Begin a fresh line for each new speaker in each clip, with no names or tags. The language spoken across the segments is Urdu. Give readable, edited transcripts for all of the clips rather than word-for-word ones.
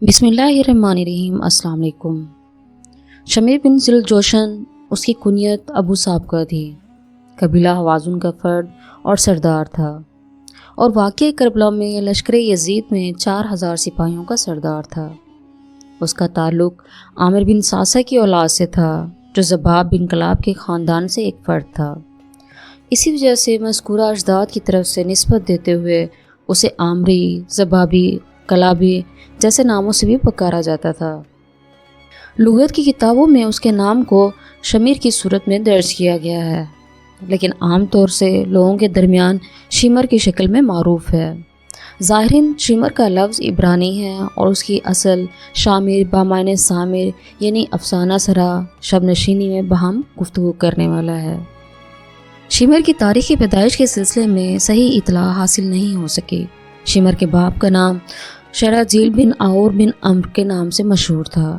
بسم اللہ الرحمن الرحیم۔ السلام علیکم۔ شمیر بن ذوالجوشن اس کی کنیت ابو سابقہ تھی۔ قبیلہ حوازن کا فرد اور سردار تھا اور واقعہ کربلا میں لشکر یزید میں 4000 سپاہیوں کا سردار تھا۔ اس کا تعلق عامر بن صعصہ کی اولاد سے تھا جو ذباب بن کلاب کے خاندان سے ایک فرد تھا۔ اسی وجہ سے مذکورہ اجداد کی طرف سے نسبت دیتے ہوئے اسے عامری، ذبابی، کلابی جیسے ناموں سے بھی پکارا جاتا تھا۔ لغت کی کتابوں میں اس کے نام کو شمیر کی صورت میں درج کیا گیا ہے، لیکن عام طور سے لوگوں کے درمیان شمر کی شکل میں معروف ہے۔ ظاہراً شمر کا لفظ عبرانی ہے اور اس کی اصل شامر بامعنی سامر یعنی افسانہ سرا شب نشینی میں باہم گفتگو کرنے والا ہے۔ شمر کی تاریخی پیدائش کے سلسلے میں صحیح اطلاع حاصل نہیں ہو سکی۔ شمر کے باپ کا نام شراجیل بن عور بن عمرو کے نام سے مشہور تھا۔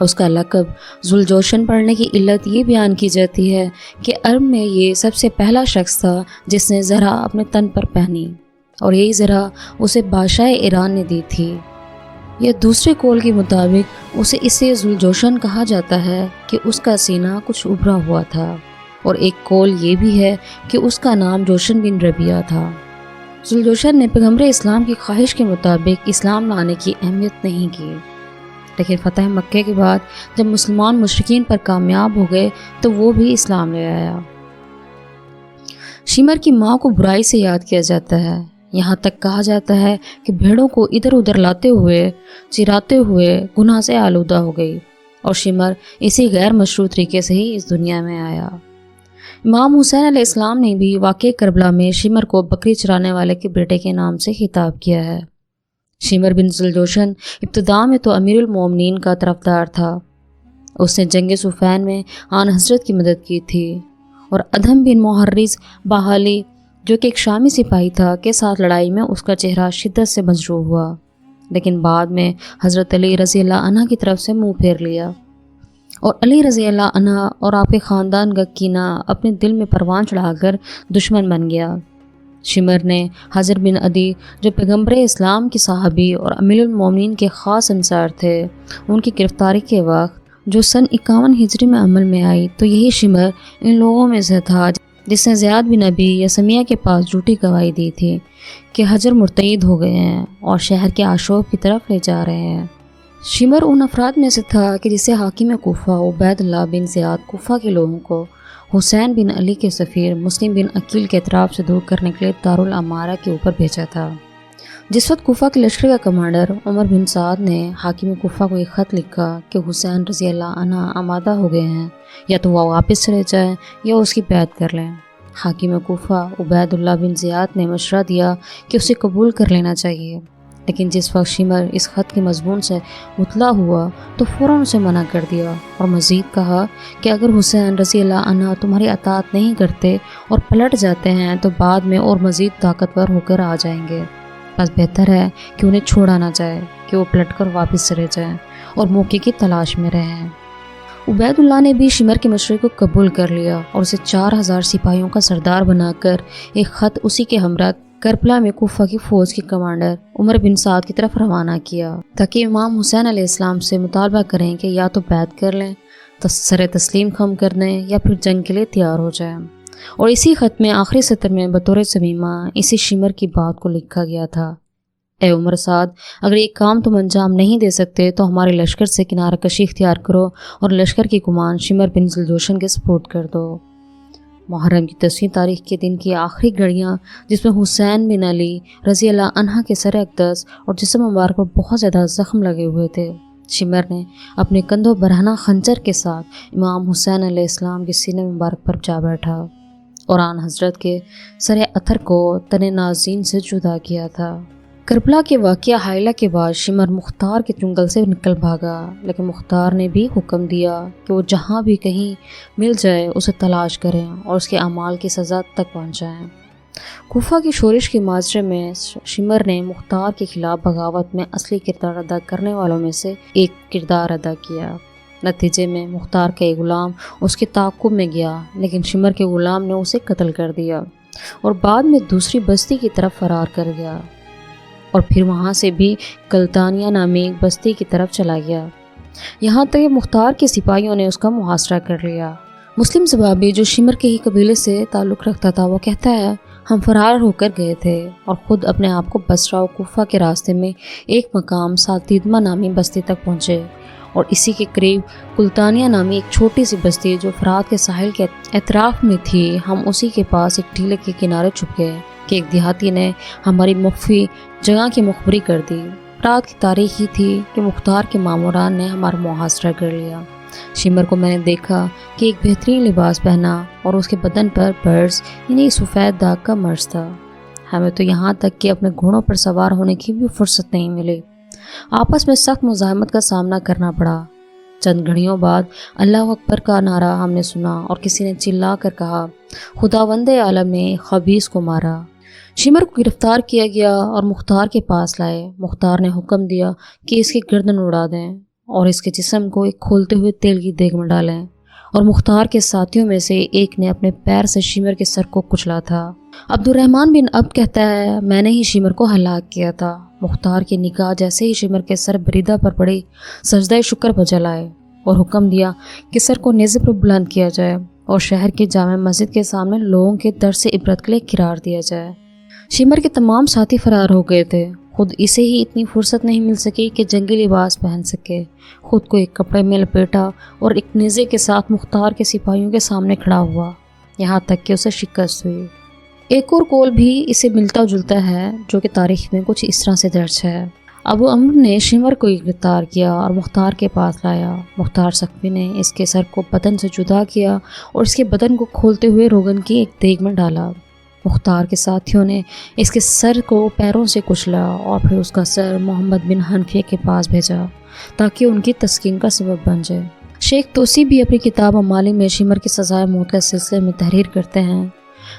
اس کا لقب ذوالجوشن پڑھنے کی علت یہ بیان کی جاتی ہے کہ عرب میں یہ سب سے پہلا شخص تھا جس نے زرہ اپنے تن پر پہنی اور یہی زرہ اسے بادشاہ ایران نے دی تھی۔ یہ دوسرے قول کے مطابق اسے ذوالجوشن کہا جاتا ہے کہ اس کا سینہ کچھ ابھرا ہوا تھا، اور ایک قول یہ بھی ہے کہ اس کا نام جوشن بن ربیعہ تھا۔ ذوالجوشن نے پیغمبر اسلام کی خواہش کے مطابق اسلام لانے کی اہمیت نہیں کی، لیکن فتح مکہ کے بعد جب مسلمان مشرکین پر کامیاب ہو گئے تو وہ بھی اسلام لے آیا۔ شمر کی ماں کو برائی سے یاد کیا جاتا ہے، یہاں تک کہا جاتا ہے کہ بھیڑوں کو ادھر ادھر لاتے ہوئے چراتے ہوئے گناہ سے آلودہ ہو گئی، اور شمر اسی غیر مشروع طریقے سے ہی اس دنیا میں آیا۔ امام حسین علیہ السلام نے بھی واقع کربلا میں شمر کو بکری چرانے والے کے بیٹے کے نام سے خطاب کیا ہے۔ شمر بن ذوالجوشن ابتداء میں تو امیر المومنین کا طرفدار تھا۔ اس نے جنگ صفین میں آن حضرت کی مدد کی تھی اور ادھم بن محرز باہلی جو کہ ایک شامی سپاہی تھا کے ساتھ لڑائی میں اس کا چہرہ شدت سے مجروح ہوا، لیکن بعد میں حضرت علی رضی اللہ عنہ کی طرف سے منہ پھیر لیا، اور علی رضی اللہ عنہ اور آپ کے خاندان کا کینہ اپنے دل میں پروان چڑھا کر دشمن بن گیا۔ شمر نے حضر بن عدی جو پیغمبر اسلام کی صحابی اور امیر المومنین کے خاص انصار تھے، ان کی گرفتاری کے وقت جو سن 51 ہجری میں عمل میں آئی، تو یہی شمر ان لوگوں میں سے تھا جس نے زیاد بن ابی یا سمیہ کے پاس جھوٹی گواہی دی تھی کہ حجر مرتد ہو گئے ہیں اور شہر کے آشوب کی طرف لے جا رہے ہیں۔ شمر ان افراد میں سے تھا کہ جسے حاکم کوفہ عبید اللہ بن زیاد کوفہ کے لوگوں کو حسین بن علی کے سفیر مسلم بن عقیل کے اطراف سے دور کرنے کے لیے دارالعمارہ کے اوپر بھیجا تھا۔ جس وقت کوفہ کے لشکر کا کمانڈر عمر بن سعد نے حاکم کوفہ کو ایک خط لکھا کہ حسین رضی اللہ عنہ آمادہ ہو گئے ہیں، یا تو وہ واپس چلے جائیں یا اس کی بیعت کر لیں۔ حاکم کوفہ عبید اللہ بن زیاد نے مشورہ دیا کہ اسے قبول کر لینا چاہیے، لیکن جس وقت شمر اس خط کے مضمون سے مطلع ہوا تو فوراً اسے منع کر دیا اور مزید کہا کہ اگر حسین رضی اللہ عنہ تمہاری اطاعت نہیں کرتے اور پلٹ جاتے ہیں تو بعد میں اور مزید طاقتور ہو کر آ جائیں گے، بس بہتر ہے کہ انہیں چھوڑا نہ جائے کہ وہ پلٹ کر واپس چلے جائیں اور موقع کی تلاش میں رہیں۔ عبید اللہ نے بھی شمر کے مشورے کو قبول کر لیا اور اسے 4000 سپاہیوں کا سردار بنا کر ایک خط اسی کے ہمراہ کربلا میں کوفہ کی فوج کے کمانڈر عمر بن سعد کی طرف روانہ کیا تاکہ امام حسین علیہ السلام سے مطالبہ کریں کہ یا تو بیعت کر لیں، سر تسلیم خم کر دیں، یا پھر جنگ کے لیے تیار ہو جائیں۔ اور اسی خط میں آخری سطر میں بطور ضمیمہ اسی شمر کی بات کو لکھا گیا تھا: اے عمر سعد، اگر یہ کام تم انجام نہیں دے سکتے تو ہمارے لشکر سے کنارہ کشی اختیار کرو اور لشکر کی کمان شمر بن ذوالجوشن کے سپرد کر دو۔ محرم کی 10ویں تاریخ کے دن کی آخری گھڑیاں، جس میں حسین بن علی رضی اللہ عنہ کے سر اقدس اور جسم مبارک پر بہت زیادہ زخم لگے ہوئے تھے، شمر نے اپنے کندھوں برہنہ خنجر کے ساتھ امام حسین علیہ السلام کے سینے مبارک پر جا بیٹھا اور آن حضرت کے سر اتھر کو تن نازین سے جدا کیا تھا۔ کربلا کے واقعہ حائلہ کے بعد شمر مختار کے جنگل سے نکل بھاگا، لیکن مختار نے بھی حکم دیا کہ وہ جہاں بھی کہیں مل جائے اسے تلاش کریں اور اس کے اعمال کی سزا تک پہنچائیں۔ کوفہ کی شورش کے معاشرے میں شمر نے مختار کے خلاف بغاوت میں اصلی کردار ادا کرنے والوں میں سے ایک کردار ادا کیا۔ نتیجے میں مختار کا ایک غلام اس کے تعاقب میں گیا، لیکن شمر کے غلام نے اسے قتل کر دیا اور بعد میں دوسری بستی کی طرف فرار کر گیا، اور پھر وہاں سے بھی کلتانیہ نامی ایک بستی کی طرف چلا گیا۔ یہاں تک کہ مختار کے سپاہیوں نے اس کا محاصرہ کر لیا۔ مسلم زبابی جو شمر کے ہی قبیلے سے تعلق رکھتا تھا وہ کہتا ہے ہم فرار ہو کر گئے تھے اور خود اپنے آپ کو بصرہ و کوفہ کے راستے میں ایک مقام ساتیدمہ نامی بستی تک پہنچے، اور اسی کے قریب کلتانیہ نامی ایک چھوٹی سی بستی جو فرات کے ساحل کے اطراف میں تھی، ہم اسی کے پاس ایک ٹیلے کے کنارے چھپ گئے کہ ایک دیہاتی نے ہماری مخفی جگہ کی مخبری کر دی۔ رات کی تاریخ ہی تھی کہ مختار کے ماموران نے ہمارا محاصرہ کر لیا۔ شمر کو میں نے دیکھا کہ ایک بہترین لباس پہنا اور اس کے بدن پر برز یعنی سفید داغ کا مرض تھا۔ ہمیں تو یہاں تک کہ اپنے گھوڑوں پر سوار ہونے کی بھی فرصت نہیں ملی۔ آپس میں سخت مزاحمت کا سامنا کرنا پڑا۔ چند گھڑیوں بعد اللہ اکبر کا نعرہ ہم نے سنا اور کسی نے چلا کر کہا خداوند عالم نے خبیث کو مارا۔ شمر کو گرفتار کیا گیا اور مختار کے پاس لائے۔ مختار نے حکم دیا کہ اس کی گردن اڑا دیں اور اس کے جسم کو ایک کھولتے ہوئے تیل کی دیگ میں ڈالیں، اور مختار کے ساتھیوں میں سے ایک نے اپنے پیر سے شمر کے سر کو کچلا تھا۔ عبد الرحمن بن عبد کہتا ہے میں نے ہی شمر کو ہلاک کیا تھا۔ مختار کی نگاہ جیسے ہی شمر کے سر بریدہ پر پڑی، سجدہ شکر بجا لائے اور حکم دیا کہ سر کو نیزے پر بلند کیا جائے اور شہر کی جامع مسجد کے سامنے لوگوں کے در سے عبرت کے لیے قرار دیا جائے۔ شمر کے تمام ساتھی فرار ہو گئے تھے۔ خود اسے ہی اتنی فرصت نہیں مل سکی کہ جنگی لباس پہن سکے۔ خود کو ایک کپڑے میں لپیٹا اور ایک نیزے کے ساتھ مختار کے سپاہیوں کے سامنے کھڑا ہوا، یہاں تک کہ اسے شکست ہوئی۔ ایک اور قول بھی اسے ملتا جلتا ہے جو کہ تاریخ میں کچھ اس طرح سے درج ہے۔ ابو عمرو نے شمر کو گرفتار کیا اور مختار کے پاس لایا۔ مختار سقفی نے اس کے سر کو بدن سے جدا کیا اور اس کے بدن کو کھولتے ہوئے روغن کی ایک دیگ میں ڈالا۔ مختار کے ساتھیوں نے اس کے سر کو پیروں سے کچلا اور پھر اس کا سر محمد بن حنفیہ کے پاس بھیجا تاکہ ان کی تسکین کا سبب بن جائے۔ شیخ توسی بھی اپنی کتاب امالی میں شمر کی سزائے موت کے سلسلے میں تحریر کرتے ہیں۔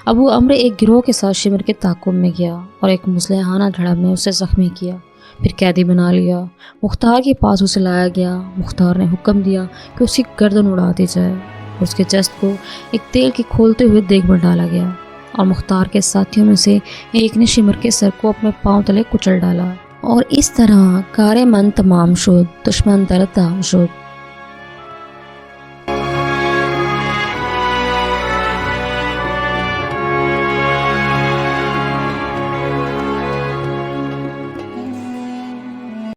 ابو عمرو ایک گروہ کے ساتھ شمر کے تعاقب میں گیا اور ایک مسلحانہ جھڑپ میں اسے زخمی کیا، پھر قیدی بنا لیا۔ مختار کے پاس اسے لایا گیا۔ مختار نے حکم دیا کہ اس کی گردن اڑا دی جائے اور اس کے جسد کو ایک تیل کی کھولتے ہوئے دیگ میں ڈالا گیا، اور مختار کے ساتھیوں میں سے ایک نے شمر کے سر کو اپنے پاؤں تلے کچل ڈالا، اور اس طرح کار من تمام شد، دشمن در دام شد۔